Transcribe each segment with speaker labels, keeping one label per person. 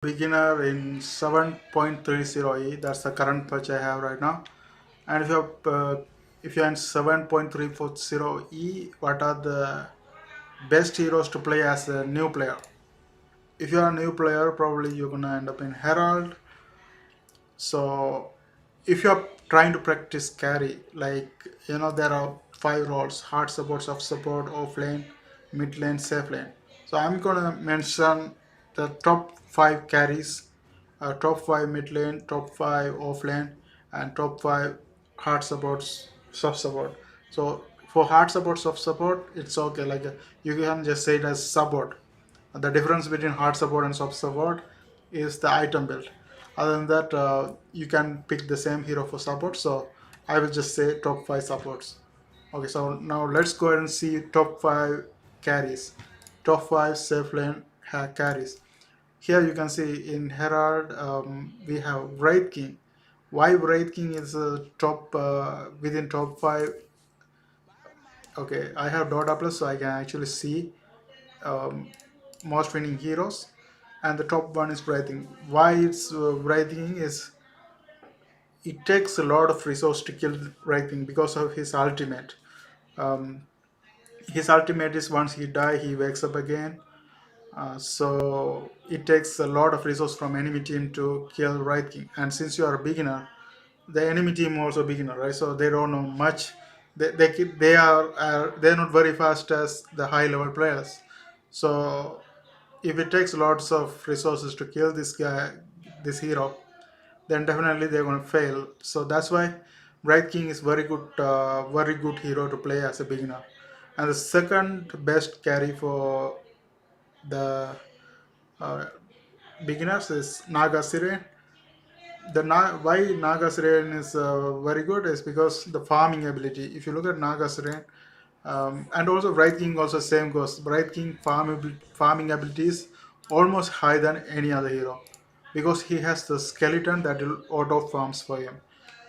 Speaker 1: Beginner in 7.30e. That's the current patch I have right now. And if you're in 7.340e, what are the best heroes to play as a new player? If you're a new player, probably you're gonna end up in Herald. So if you're trying to practice carry, like there are five roles: hard support, soft support, offlane, mid lane, safe lane. So I'm gonna mention the top five carries, top five mid lane, top five offlane, and top five hard supports, soft support. So for hard support, soft support, it's okay. Like you can just say it as support. The difference between hard support and soft support is the item build. Other than that, you can pick the same hero for support. So I will just say top five supports. Okay, so now let's go ahead and see top five carries, top five safe lane carries. Here you can see in Herald we have Wraith King. Why Wraith King is top within top five? Okay, I have Dota Plus, so I can actually see um, most winning heroes, and the top one is Wraithing. Why it's Wraithing is it takes a lot of resource to kill Wraithing because of his ultimate. Um, his ultimate is once he die, he wakes up again. So it takes a lot of resource from enemy team to kill Wraith King. And since you are a beginner, the enemy team also beginner, right? So they don't know much. They're not very fast as the high level players. So if it takes lots of resources to kill this guy, this hero, then definitely they're going to fail. So that's why Bright King is very good hero to play as a beginner. And the second best carry for the uh, beginners is Naga Siren. Why Naga Siren is very good is because the farming ability. If you look at Naga Siren, and also Bright King also same goes. Bright King farming abilities almost higher than any other hero because he has the skeleton that will auto farms for him.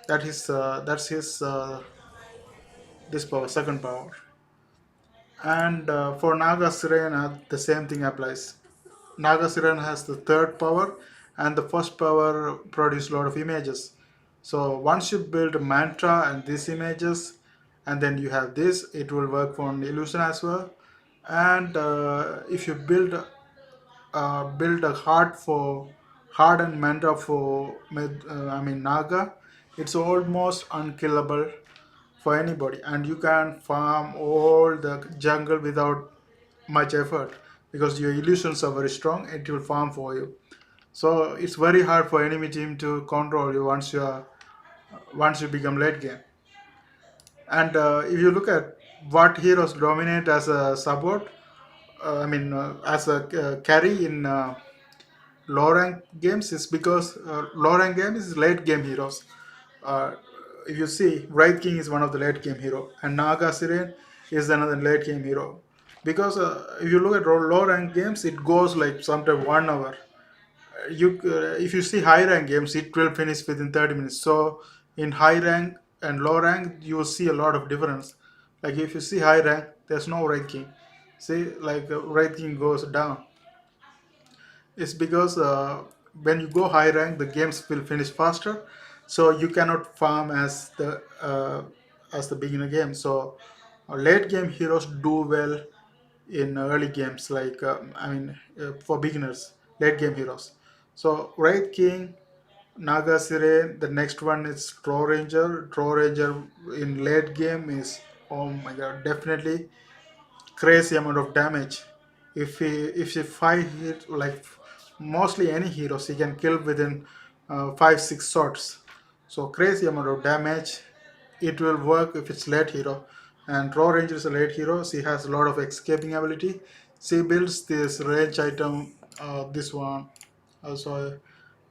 Speaker 1: That's his this power, second power. And for Naga Sirena, the same thing applies. Naga Siren has the third power, and the first power produce a lot of images. So once you build a mantra and these images, and then you have this, it will work for an illusion as well. And if you build a hard and mantra for Naga, it's almost unkillable for anybody, and you can farm all the jungle without much effort because your illusions are very strong. It will farm for you, so it's very hard for enemy team to control you once you become late game. And if you look at what heroes dominate as a support, as a carry in low rank games, is because low rank games is late game heroes. uh, if you see, Wraith King is one of the late game hero, and Naga Siren is another late game hero. Because if you look at low rank games, it goes like sometimes 1 hour. If you see high rank games, it will finish within 30 minutes. So in high rank and low rank, you will see a lot of difference. Like if you see high rank, there's no Wraith King. See, like Wraith King goes down. It's because when you go high rank, the games will finish faster, so you cannot farm as the beginner game. So late game heroes do well in early games, like for beginners, late game heroes. So Wraith King, Naga Siren. The next one is Troll Ranger. Troll Ranger in late game is, oh my god, definitely crazy amount of damage. If he fight hit like mostly any heroes, he can kill within 5-6 shots. So crazy amount of damage. It will work if it's late hero. And Raw Ranger is a late hero. She has a lot of escaping ability. She builds this range item. This one also,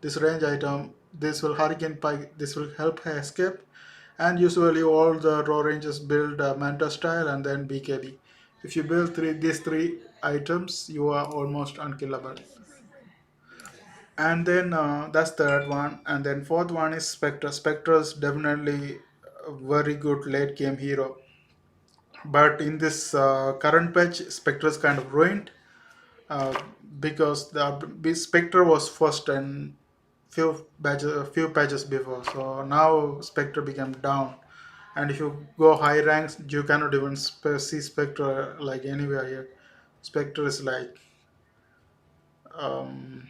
Speaker 1: this range item. This will Hurricane Pike. This will help her escape. And usually all the Raw Rangers build Manta style and then BKB. If you build these three items, you are almost unkillable. And then that's third one. And then fourth one is Spectra. Spectra is definitely a very good late game hero. But in this current patch, Spectra is kind of ruined. uh, because the Spectre was first and few patches before. So now Spectre became down, and if you go high ranks, you cannot even see Spectre like anywhere here. Spectre is like um,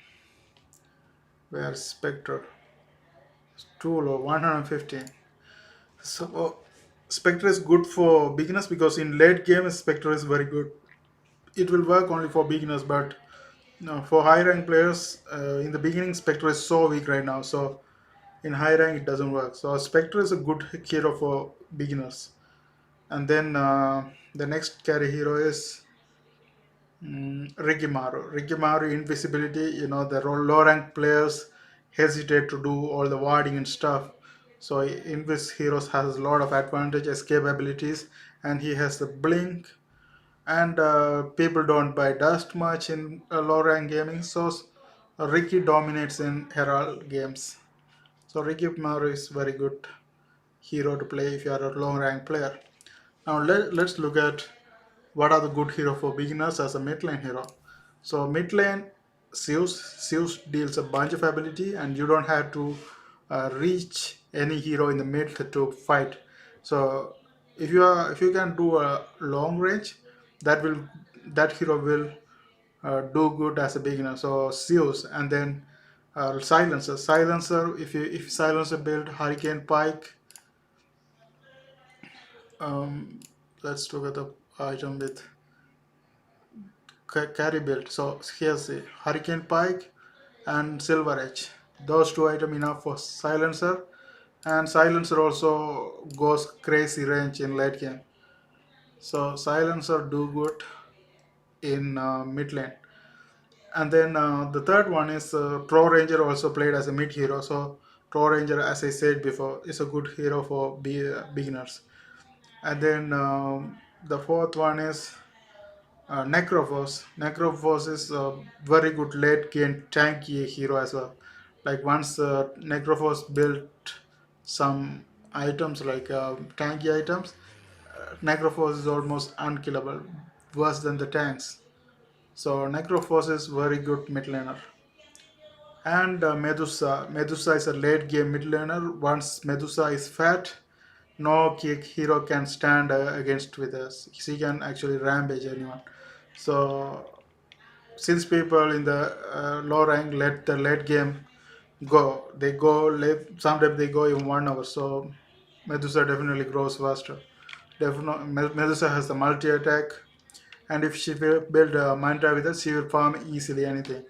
Speaker 1: where Spectre too low, 115. So Spectre is good for beginners because in late game Spectre is very good. It will work only for beginners, but no, for high rank players, in the beginning Spectre is so weak right now. So in high rank it doesn't work. So Spectre is a good hero for beginners. And then the next carry hero is Rikimaru. Rikimaru invisibility. The low rank players hesitate to do all the warding and stuff. So Invis heroes has a lot of advantage, escape abilities, and he has the blink. And people don't buy dust much in low rank gaming. So Ricky dominates in Herald games. So Rikimaru is very good hero to play if you are a low rank player. Now let's look at what are the good hero for beginners as a mid lane hero. So mid lane, Zeus deals a bunch of ability, and you don't have to reach any hero in the mid to fight. So if you can do a long range, that will that hero will do good as a beginner. So Zeus, and then silencer. If silencer build Hurricane Pike, um, let's look at the item with carry build. So here's the Hurricane Pike and Silver Edge. Those two items enough for Silencer. And Silencer also goes crazy range in late game. So Silencer do good in mid lane. And then the third one is Pro Ranger also played as a mid hero. So Pro Ranger, as I said before, is a good hero for beginners. And then the fourth one is Necrophos. Necrophos is a very good late game tanky hero as well. Like once Necrophos built some items like tanky items, Necrophos is almost unkillable, worse than the tanks. So Necrophos is very good mid laner. And Medusa. Medusa is a late game mid laner. Once Medusa is fat, no hero can stand against with us. She can actually rampage anyone. So since people in the low rank let the late game go, they go late. Sometimes they go in 1 hour. So Medusa definitely grows faster. Medusa has the multi attack, and if she will build a mantra with us, she will farm easily anything.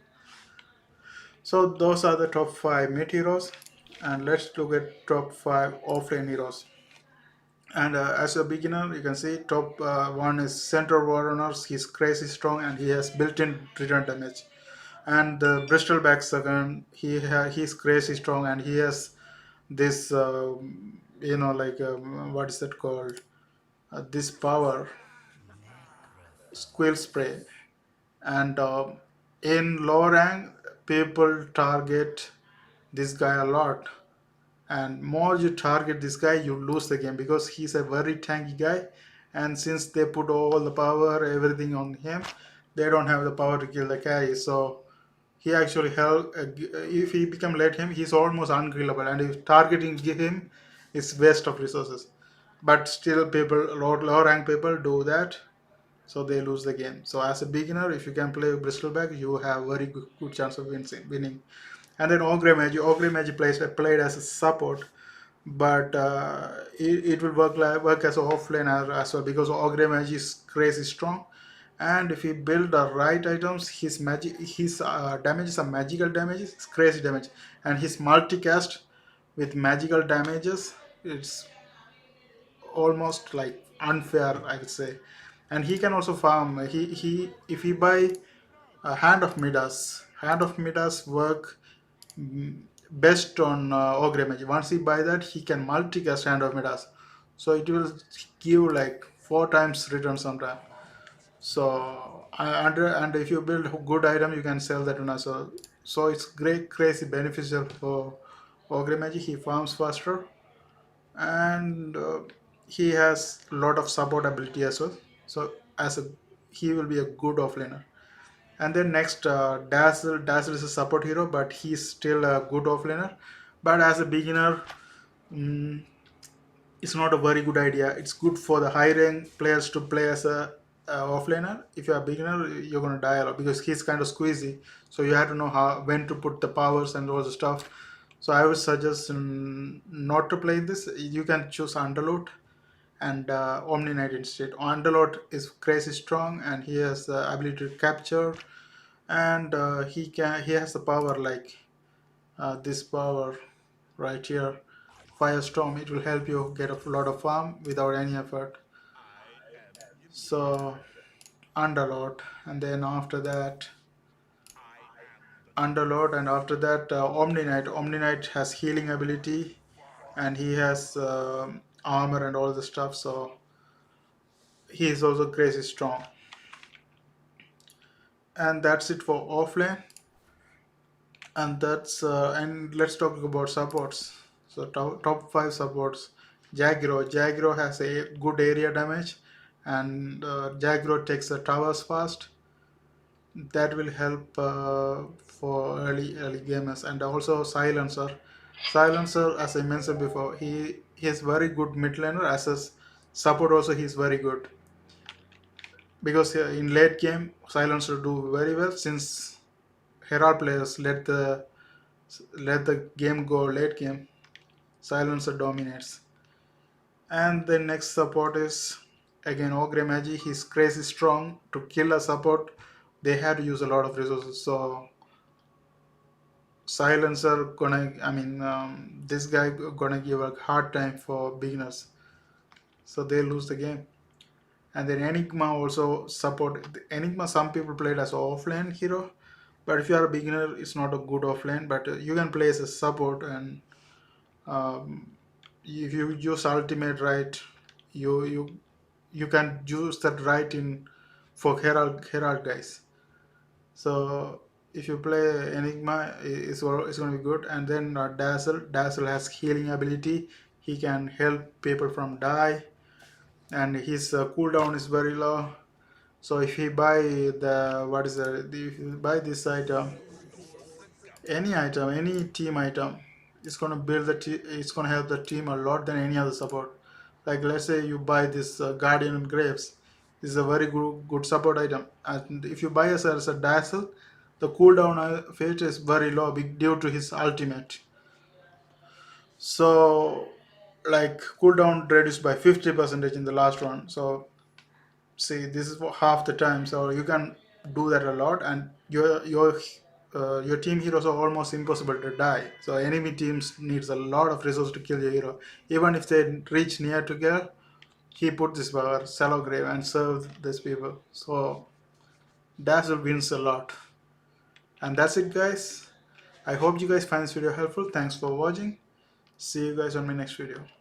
Speaker 1: So those are the top five mid heroes, and let's look at top five offlane heroes. And as a beginner, you can see top one is Center Warrunners. He's crazy strong and he has built-in return damage. And the Bristol back second, he's crazy strong and he has this like what is that called? This power squill spray. And in low rank, people target this guy a lot, and more you target this guy you lose the game because he's a very tanky guy, and since they put all the power everything on him, they don't have the power to kill the carry. So he actually held if he become late him, he's almost unkillable, and if targeting him is waste of resources. But still people, low rank people do that, so they lose the game. So as a beginner, if you can play Bristleback, you have very good chance of winning. And then Ogre Mage played as a support, but it will work as a offlane as well because Ogre Mage is crazy strong. And if he build the right items, his damages are magical damages, it's crazy damage, and his multicast with magical damages, it's almost like unfair, I would say. And he can also farm. He if he buy a Hand of Midas work best on Ogre Mage. Once he buy that, he can multicast Hand of Midas, so it will give like 4 times return sometime. So and if you build a good item, you can sell that one as well. So it's great, crazy beneficial for Ogre Mage. He farms faster, and he has a lot of support ability as well. So as a he will be a good offlaner. And then next, Dazzle. Dazzle is a support hero, but he's still a good offlaner. But as a beginner, mm, it's not a very good idea. It's good for the high rank players to play as a offlaner. If you're a beginner, you're gonna die a lot because he's kind of squeezy. So you have to know how when to put the powers and all the stuff. So I would suggest not to play this. You can choose Underlord and Omni Knight instead. Underlord is crazy strong and he has the ability to capture, and he has the power like this power right here, Firestorm. It will help you get a lot of farm without any effort. So Underlord, and then after that Underlord, and after that Omni Knight. Omni Knight has healing ability, and he has armor and all the stuff. So he is also crazy strong. And that's it for offlane. And let's talk about supports. So top five supports. Jagro has a good area damage, and Jagro takes the towers fast. That will help for early gamers. And also Silencer, as I mentioned before, he is very good mid laner. As a support also, he is very good because in late game Silencer do very well, since Herald players let the game go late game. Silencer dominates. And the next support is again Ogre Magi. He's crazy strong. To kill a support, they had to use a lot of resources. So Silencer gonna, this guy gonna give a hard time for beginners. So they lose the game. And then Enigma also support. Enigma, some people play it as an offlane hero, but if you are a beginner, it's not a good offlane. But you can play as a support, and um, if you use ultimate right, you can use that right in for Herald guys. So if you play Enigma, it's going to be good. And then Dazzle has healing ability. He can help people from die, and his cooldown is very low. So if you buy the what is that? If you buy this item, any team item, it's gonna it's gonna help the team a lot than any other support. Like let's say you buy this Guardian and Graves, this is a very good support item. And if you buy as a Dazzle, the cooldown of it is very low due to his ultimate. So like cooldown reduced by 50% in the last one. So see, this is for half the time, so you can do that a lot. And your team heroes are almost impossible to die, so enemy teams needs a lot of resources to kill your hero. Even if they reach near together, he put this power shallow grave and serve these people. So Dazzle wins a lot. And that's it, guys. I hope you guys find this video helpful. Thanks for watching. See you guys on my next video.